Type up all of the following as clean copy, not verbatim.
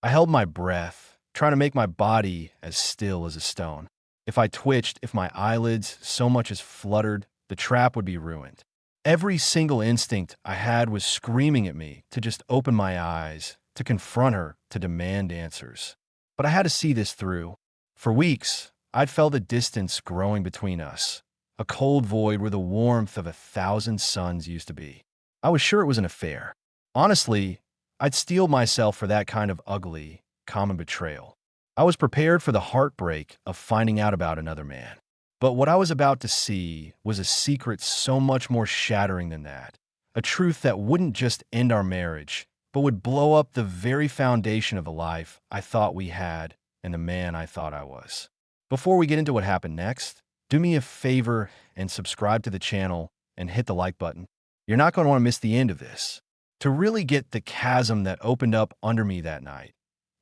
I held my breath, trying to make my body as still as a stone. If I twitched, if my eyelids so much as fluttered, the trap would be ruined. Every single instinct I had was screaming at me to just open my eyes, to confront her, to demand answers. But I had to see this through. For weeks, I'd felt a distance growing between us, a cold void where the warmth of 1,000 suns used to be. I was sure it was an affair. Honestly, I'd steel myself for that kind of ugly, common betrayal. I was prepared for the heartbreak of finding out about another man. But what I was about to see was a secret so much more shattering than that. A truth that wouldn't just end our marriage, but would blow up the very foundation of the life I thought we had and the man I thought I was. Before we get into what happened next, do me a favor and subscribe to the channel and hit the like button. You're not going to want to miss the end of this. To really get the chasm that opened up under me that night,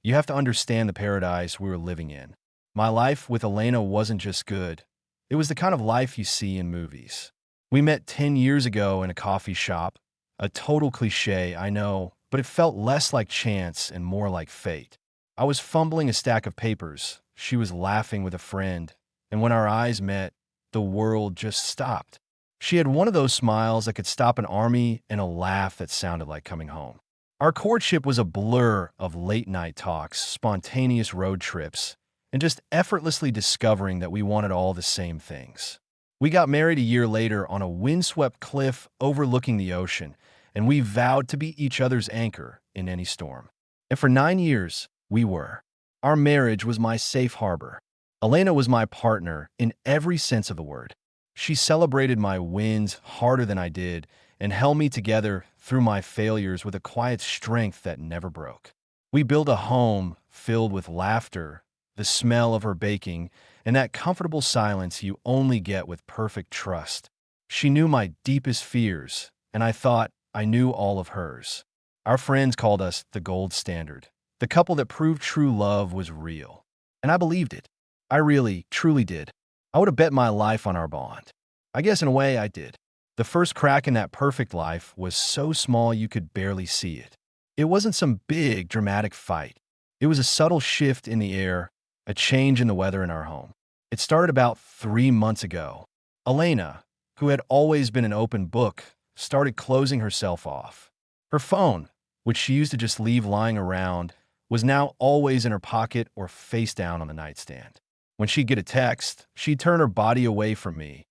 you have to understand the paradise we were living in. My life with Elena wasn't just good. It was the kind of life you see in movies. We met 10 years ago in a coffee shop. A total cliche, I know, but it felt less like chance and more like fate. I was fumbling a stack of papers. She was laughing with a friend. And when our eyes met, the world just stopped. She had one of those smiles that could stop an army and a laugh that sounded like coming home. Our courtship was a blur of late-night talks, spontaneous road trips, and just effortlessly discovering that we wanted all the same things. We got married a year later on a windswept cliff overlooking the ocean, and we vowed to be each other's anchor in any storm. And for 9 years, we were. Our marriage was my safe harbor. Elena was my partner in every sense of the word. She celebrated my wins harder than I did and held me together through my failures with a quiet strength that never broke. We built a home filled with laughter, the smell of her baking, and that comfortable silence you only get with perfect trust. She knew my deepest fears, and I thought I knew all of hers. Our friends called us the gold standard, the couple that proved true love was real. And I believed it. I really, truly did. I would have bet my life on our bond. I guess in a way I did. The first crack in that perfect life was so small you could barely see it. It wasn't some big, dramatic fight. It was a subtle shift in the air, a change in the weather in our home. It started about 3 months ago. Elena, who had always been an open book, started closing herself off. Her phone, which she used to just leave lying around, was now always in her pocket or face down on the nightstand. When she'd get a text, she'd turn her body away from me,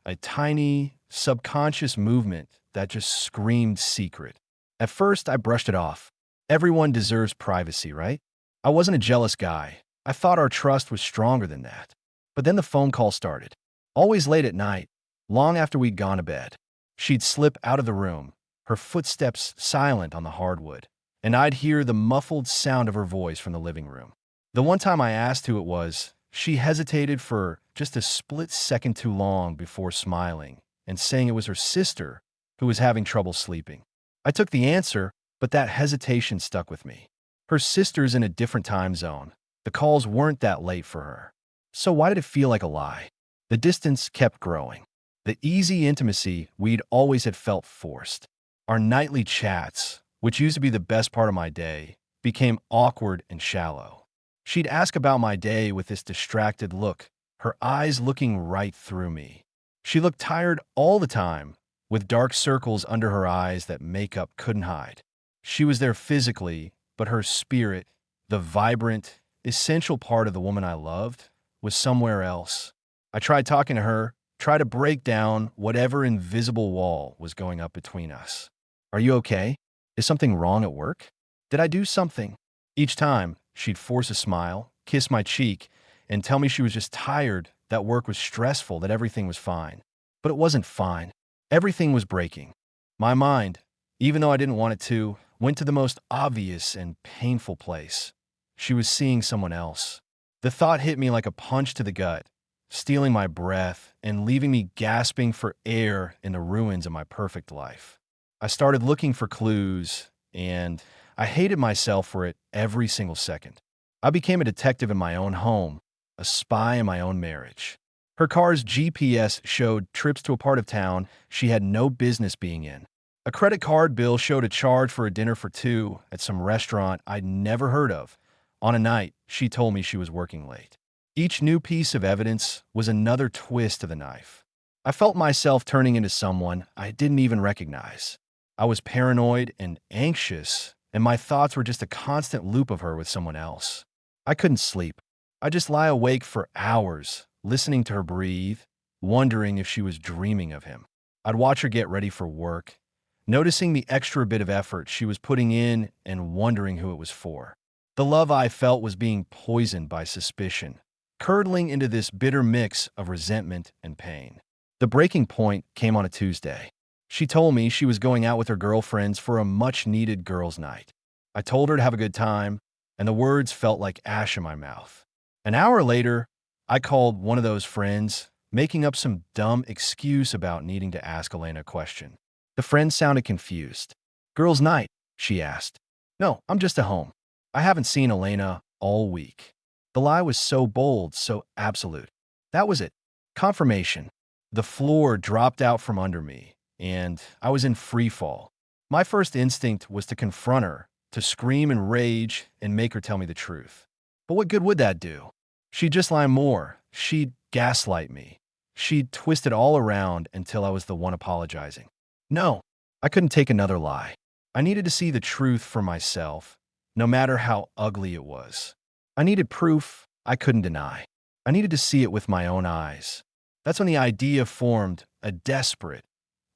a tiny, subconscious movement that just screamed secret. At first, I brushed it off. Everyone deserves privacy, right? I wasn't a jealous guy. I thought our trust was stronger than that. But then the phone call started. Always late at night, long after we'd gone to bed. She'd slip out of the room, her footsteps silent on the hardwood, and I'd hear the muffled sound of her voice from the living room. The one time I asked who it was, she hesitated for just a split second too long before smiling and saying it was her sister who was having trouble sleeping. I took the answer, but that hesitation stuck with me. Her sister's in a different time zone. The calls weren't that late for her. So why did it feel like a lie? The distance kept growing. The easy intimacy we'd always had felt forced. Our nightly chats, which used to be the best part of my day, became awkward and shallow. She'd ask about my day with this distracted look, her eyes looking right through me. She looked tired all the time, with dark circles under her eyes that makeup couldn't hide. She was there physically, but her spirit, the vibrant, essential part of the woman I loved, was somewhere else. I tried talking to her, tried to break down whatever invisible wall was going up between us. Are you okay? Is something wrong at work? Did I do something? Each time, she'd force a smile, kiss my cheek, and tell me she was just tired, that work was stressful, that everything was fine. But it wasn't fine. Everything was breaking. My mind, even though I didn't want it to, went to the most obvious and painful place. She was seeing someone else. The thought hit me like a punch to the gut, stealing my breath and leaving me gasping for air in the ruins of my perfect life. I started looking for clues, and I hated myself for it every single second. I became a detective in my own home, a spy in my own marriage. Her car's GPS showed trips to a part of town she had no business being in. A credit card bill showed a charge for a dinner for two at some restaurant I'd never heard of on a night she told me she was working late. Each new piece of evidence was another twist to the knife. I felt myself turning into someone I didn't even recognize. I was paranoid and anxious, and my thoughts were just a constant loop of her with someone else. I couldn't sleep. I'd just lie awake for hours, listening to her breathe, wondering if she was dreaming of him. I'd watch her get ready for work, noticing the extra bit of effort she was putting in and wondering who it was for. The love I felt was being poisoned by suspicion, curdling into this bitter mix of resentment and pain. The breaking point came on a Tuesday. She told me she was going out with her girlfriends for a much-needed girls' night. I told her to have a good time, and the words felt like ash in my mouth. An hour later, I called one of those friends, making up some dumb excuse about needing to ask Elena a question. The friend sounded confused. "Girls' night?" she asked. "No, I'm just at home. I haven't seen Elena all week." The lie was so bold, so absolute. That was it. Confirmation. The floor dropped out from under me, and I was in free fall. My first instinct was to confront her, to scream and rage and make her tell me the truth. But what good would that do? She'd just lie more. She'd gaslight me. She'd twist it all around until I was the one apologizing. No, I couldn't take another lie. I needed to see the truth for myself, no matter how ugly it was. I needed proof I couldn't deny. I needed to see it with my own eyes. That's when the idea formed, a desperate,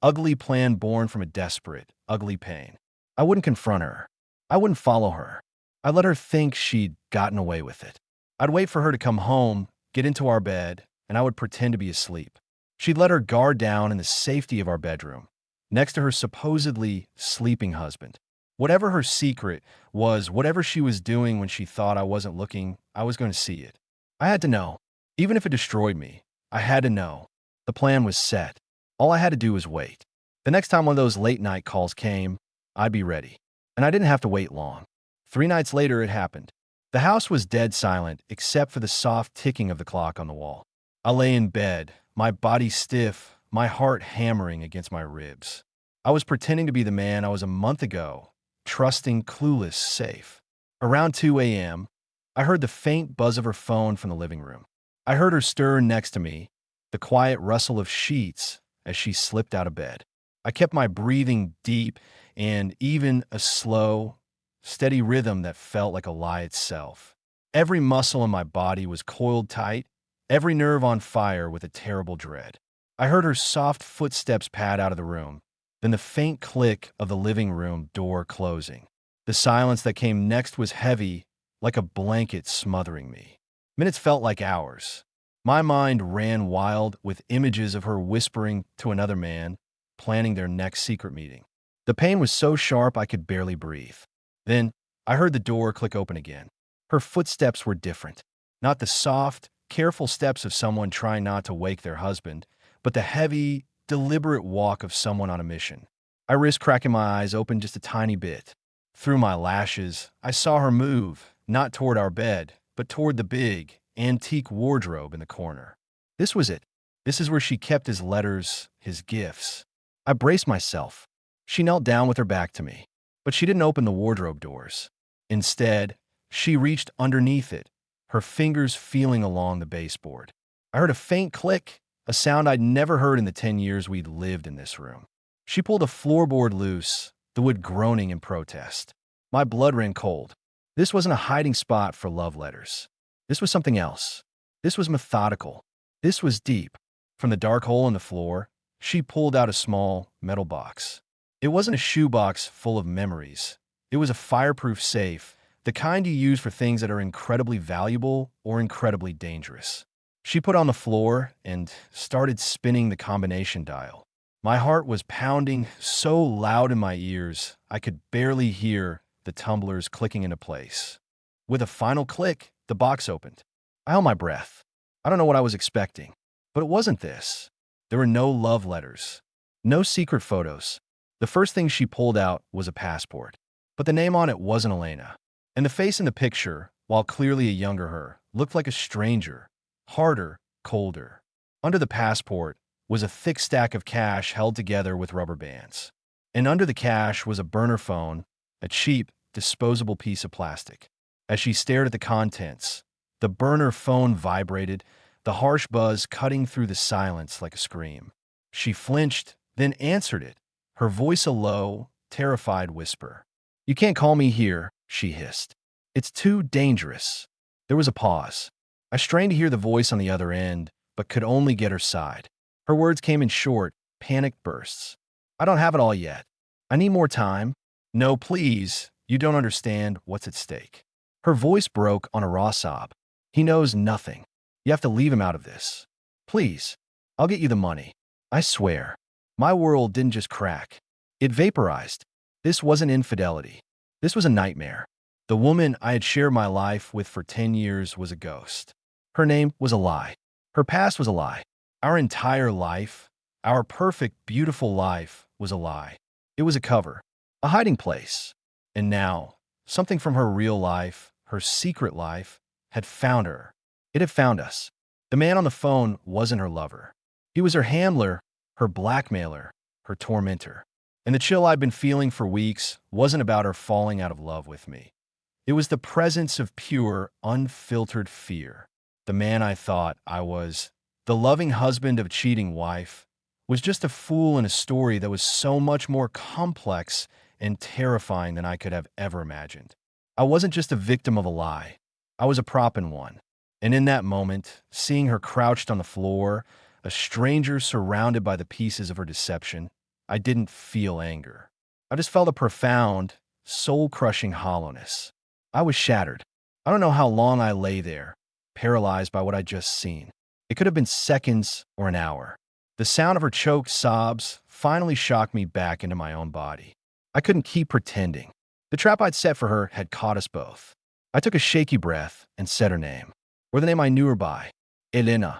ugly plan born from a desperate, ugly pain. I wouldn't confront her. I wouldn't follow her. I'd let her think she'd gotten away with it. I'd wait for her to come home, get into our bed, and I would pretend to be asleep. She'd let her guard down in the safety of our bedroom, next to her supposedly sleeping husband. Whatever her secret was, whatever she was doing when she thought I wasn't looking, I was going to see it. I had to know. Even if it destroyed me, I had to know. The plan was set. All I had to do was wait. The next time one of those late-night calls came, I'd be ready. And I didn't have to wait long. 3 nights later, it happened. The house was dead silent, except for the soft ticking of the clock on the wall. I lay in bed, my body stiff, my heart hammering against my ribs. I was pretending to be the man I was a month ago, trusting, clueless, safe. Around 2 a.m., I heard the faint buzz of her phone from the living room. I heard her stir next to me, the quiet rustle of sheets as she slipped out of bed. I kept my breathing deep and even a slow, steady rhythm that felt like a lie itself. Every muscle in my body was coiled tight, every nerve on fire with a terrible dread. I heard her soft footsteps pad out of the room, then the faint click of the living room door closing. The silence that came next was heavy, like a blanket smothering me. Minutes felt like hours. My mind ran wild with images of her whispering to another man, planning their next secret meeting. The pain was so sharp I could barely breathe. Then I heard the door click open again. Her footsteps were different. Not the soft, careful steps of someone trying not to wake their husband, but the heavy, deliberate walk of someone on a mission. I risked cracking my eyes open just a tiny bit. Through my lashes, I saw her move, not toward our bed, but toward the big, antique wardrobe in the corner. This was it. This is where she kept his letters, his gifts. I braced myself. She knelt down with her back to me, but she didn't open the wardrobe doors. Instead, she reached underneath it, her fingers feeling along the baseboard. I heard a faint click, a sound I'd never heard in the 10 years we'd lived in this room. She pulled a floorboard loose, the wood groaning in protest. My blood ran cold. This wasn't a hiding spot for love letters. This was something else. This was methodical. This was deep. From the dark hole in the floor, she pulled out a small metal box. It wasn't a shoebox full of memories. It was a fireproof safe, the kind you use for things that are incredibly valuable or incredibly dangerous. She put on the floor and started spinning the combination dial. My heart was pounding so loud in my ears, I could barely hear the tumblers clicking into place. With a final click, the box opened. I held my breath. I don't know what I was expecting, but it wasn't this. There were no love letters, no secret photos. The first thing she pulled out was a passport, but the name on it wasn't Elena. And the face in the picture, while clearly a younger her, looked like a stranger, harder, colder. Under the passport was a thick stack of cash held together with rubber bands. And under the cash was a burner phone, a cheap, disposable piece of plastic. As she stared at the contents, the burner phone vibrated, the harsh buzz cutting through the silence like a scream. She flinched, then answered it, her voice a low, terrified whisper. "You can't call me here," she hissed. "It's too dangerous." There was a pause. I strained to hear the voice on the other end, but could only get her side. Her words came in short, panicked bursts. "I don't have it all yet. I need more time." "No, please. You don't understand what's at stake." Her voice broke on a raw sob. "He knows nothing. You have to leave him out of this. Please, I'll get you the money. I swear." My world didn't just crack. It vaporized. This wasn't infidelity. This was a nightmare. The woman I had shared my life with for 10 years was a ghost. Her name was a lie. Her past was a lie. Our entire life, our perfect, beautiful life, was a lie. It was a cover, a hiding place. And now, something from her real life, her secret life, had found her. It had found us. The man on the phone wasn't her lover. He was her handler, her blackmailer, her tormentor. And the chill I'd been feeling for weeks wasn't about her falling out of love with me. It was the presence of pure, unfiltered fear. The man I thought I was, the loving husband of a cheating wife, was just a fool in a story that was so much more complex and terrifying than I could have ever imagined. I wasn't just a victim of a lie. I was a prop in one. And in that moment, seeing her crouched on the floor, a stranger surrounded by the pieces of her deception, I didn't feel anger. I just felt a profound, soul-crushing hollowness. I was shattered. I don't know how long I lay there, paralyzed by what I'd just seen. It could have been seconds or an hour. The sound of her choked sobs finally shocked me back into my own body. I couldn't keep pretending. The trap I'd set for her had caught us both. I took a shaky breath and said her name, or the name I knew her by, Elena.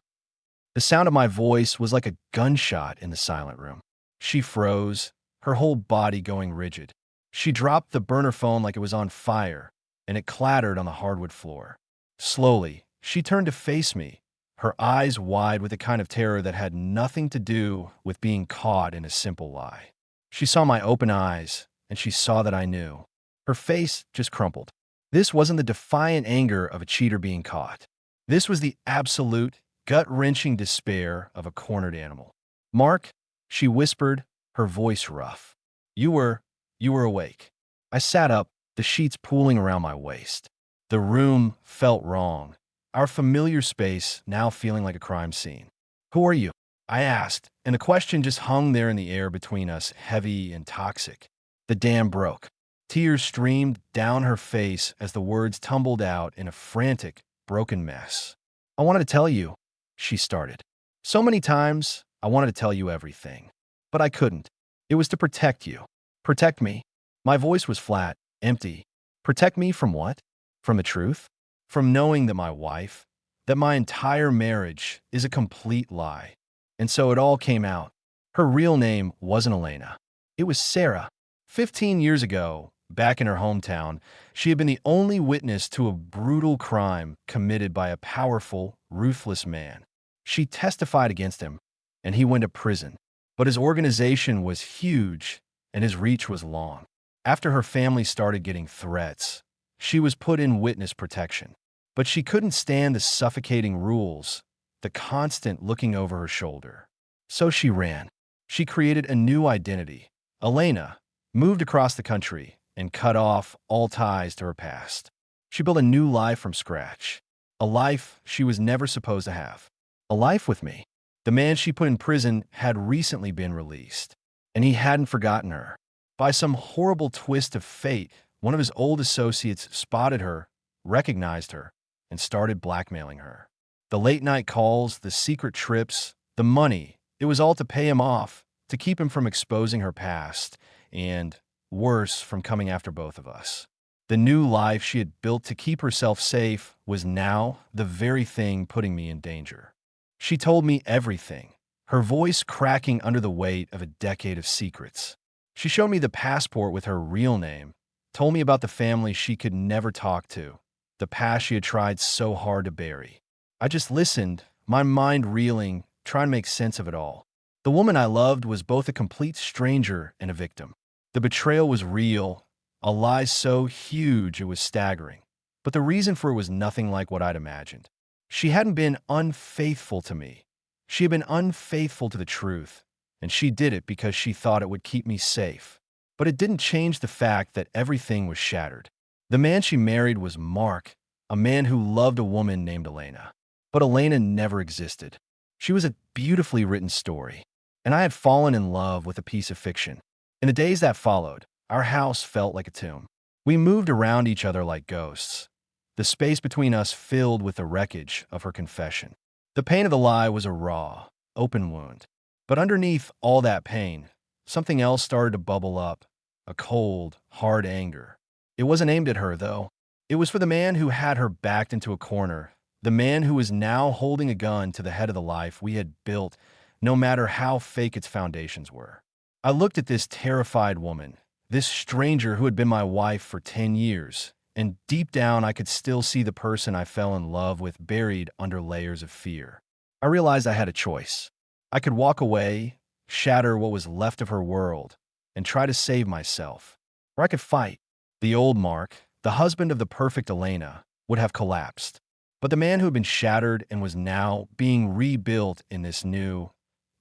The sound of my voice was like a gunshot in the silent room. She froze, her whole body going rigid. She dropped the burner phone like it was on fire, and it clattered on the hardwood floor. Slowly, she turned to face me, her eyes wide with a kind of terror that had nothing to do with being caught in a simple lie. She saw my open eyes, and she saw that I knew. Her face just crumpled. This wasn't the defiant anger of a cheater being caught. This was the absolute, gut-wrenching despair of a cornered animal. "Mark," she whispered, her voice rough. You were awake." I sat up, the sheets pooling around my waist. The room felt wrong, our familiar space now feeling like a crime scene. "Who are you?" I asked, and the question just hung there in the air between us, heavy and toxic. The dam broke. Tears streamed down her face as the words tumbled out in a frantic, broken mess. "I wanted to tell you," she started. "So many times, I wanted to tell you everything. But I couldn't. It was to protect you. Protect me." My voice was flat, empty. Protect me from what? From the truth? From knowing that my wife, that my entire marriage is a complete lie. And so it all came out. Her real name wasn't Elena. It was Sarah. 15 years ago, back in her hometown, she had been the only witness to a brutal crime committed by a powerful, ruthless man. She testified against him, and he went to prison. But his organization was huge, and his reach was long. After her family started getting threats, she was put in witness protection. But she couldn't stand the suffocating rules, the constant looking over her shoulder. So she ran. She created a new identity. Elena moved across the country and cut off all ties to her past. She built a new life from scratch, a life she was never supposed to have, a life with me. The man she put in prison had recently been released, and he hadn't forgotten her. By some horrible twist of fate, one of his old associates spotted her, recognized her, and started blackmailing her. The late-night calls, the secret trips, the money, it was all to pay him off, to keep him from exposing her past, and, worse, from coming after both of us. The new life she had built to keep herself safe was now the very thing putting me in danger. She told me everything, her voice cracking under the weight of a decade of secrets. She showed me the passport with her real name, told me about the family she could never talk to, the past she had tried so hard to bury. I just listened, my mind reeling, trying to make sense of it all. The The woman I loved was both a complete stranger and a victim. The betrayal was real, a lie so huge it was staggering. But the reason for it was nothing like what I'd imagined. She hadn't been unfaithful to me. She had been unfaithful to the truth, and she did it because she thought it would keep me safe. But it didn't change the fact that everything was shattered. The man she married was Mark, a man who loved a woman named Elena. But Elena never existed. She was a beautifully written story, and I had fallen in love with a piece of fiction. In the days that followed, our house felt like a tomb. We moved around each other like ghosts, the space between us filled with the wreckage of her confession. The pain of the lie was a raw, open wound. But underneath all that pain, something else started to bubble up, a cold, hard anger. It wasn't aimed at her, though. It was for the man who had her backed into a corner, the man who was now holding a gun to the head of the life we had built, no matter how fake its foundations were. I looked at this terrified woman, this stranger who had been my wife for 10 years, and deep down I could still see the person I fell in love with buried under layers of fear. I realized I had a choice. I could walk away, shatter what was left of her world, and try to save myself. Or I could fight. The old Mark, the husband of the perfect Elena, would have collapsed. But the man who had been shattered and was now being rebuilt in this new,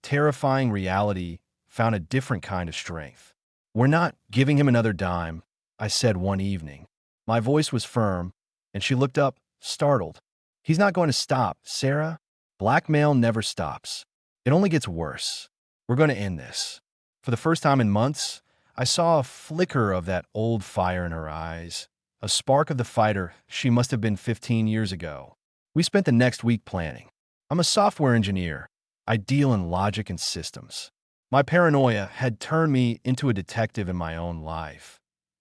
terrifying reality found a different kind of strength. "We're not giving him another dime," I said one evening. My voice was firm, and she looked up, startled. "He's not going to stop, Sarah. Blackmail never stops. It only gets worse. We're going to end this." For the first time in months, I saw a flicker of that old fire in her eyes, a spark of the fighter she must have been 15 years ago. We spent the next week planning. I'm a software engineer. I deal in logic and systems. My paranoia had turned me into a detective in my own life.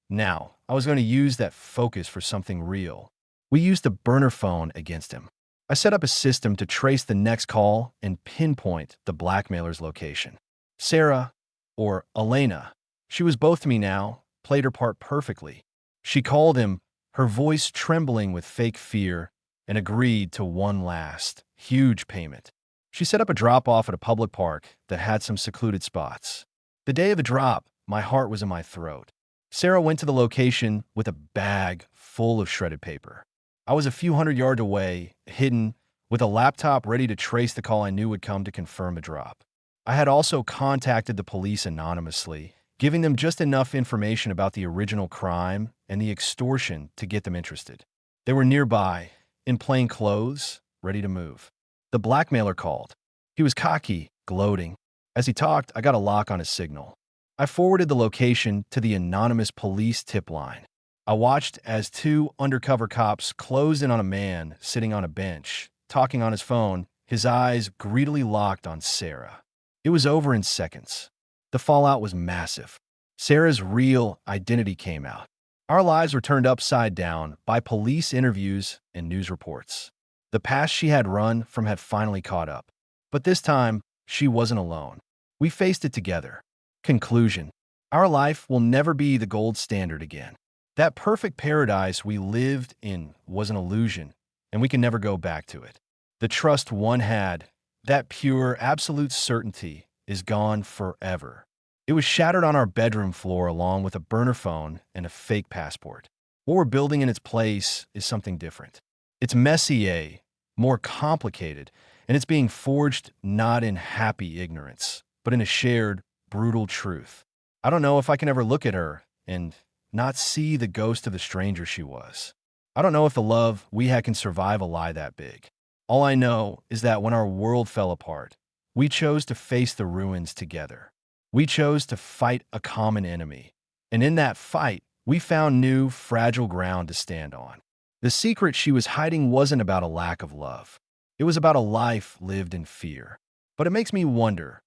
Now, I was going to use that focus for something real. We used the burner phone against him. I set up a system to trace the next call and pinpoint the blackmailer's location. Sarah, or Elena, she was both to me now, played her part perfectly. She called him, her voice trembling with fake fear, and agreed to one last, huge payment. She set up a drop-off at a public park that had some secluded spots. The day of the drop, my heart was in my throat. Sarah went to the location with a bag full of shredded paper. I was a few hundred yards away, hidden, with a laptop ready to trace the call I knew would come to confirm the drop. I had also contacted the police anonymously, giving them just enough information about the original crime and the extortion to get them interested. They were nearby, in plain clothes, ready to move. The blackmailer called. He was cocky, gloating. As he talked, I got a lock on his signal. I forwarded the location to the anonymous police tip line. I watched as two undercover cops closed in on a man sitting on a bench, talking on his phone, his eyes greedily locked on Sarah. It was over in seconds. The fallout was massive. Sarah's real identity came out. Our lives were turned upside down by police interviews and news reports. The past she had run from had finally caught up. But this time, she wasn't alone. We faced it together. Conclusion: our life will never be the gold standard again. That perfect paradise we lived in was an illusion, and we can never go back to it. The trust one had, that pure, absolute certainty, is gone forever. It was shattered on our bedroom floor along with a burner phone and a fake passport. What we're building in its place is something different. It's messier, more complicated, and it's being forged not in happy ignorance, but in a shared, brutal truth. I don't know if I can ever look at her and not see the ghost of the stranger she was. I don't know if the love we had can survive a lie that big. All I know is that when our world fell apart, we chose to face the ruins together. We chose to fight a common enemy. And in that fight, we found new, fragile ground to stand on. The secret she was hiding wasn't about a lack of love. It was about a life lived in fear. But it makes me wonder,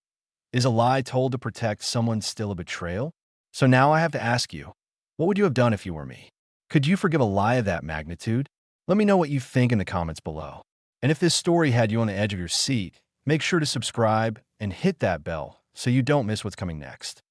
is a lie told to protect someone still a betrayal? So now I have to ask you, what would you have done if you were me? Could you forgive a lie of that magnitude? Let me know what you think in the comments below. And if this story had you on the edge of your seat, make sure to subscribe and hit that bell so you don't miss what's coming next.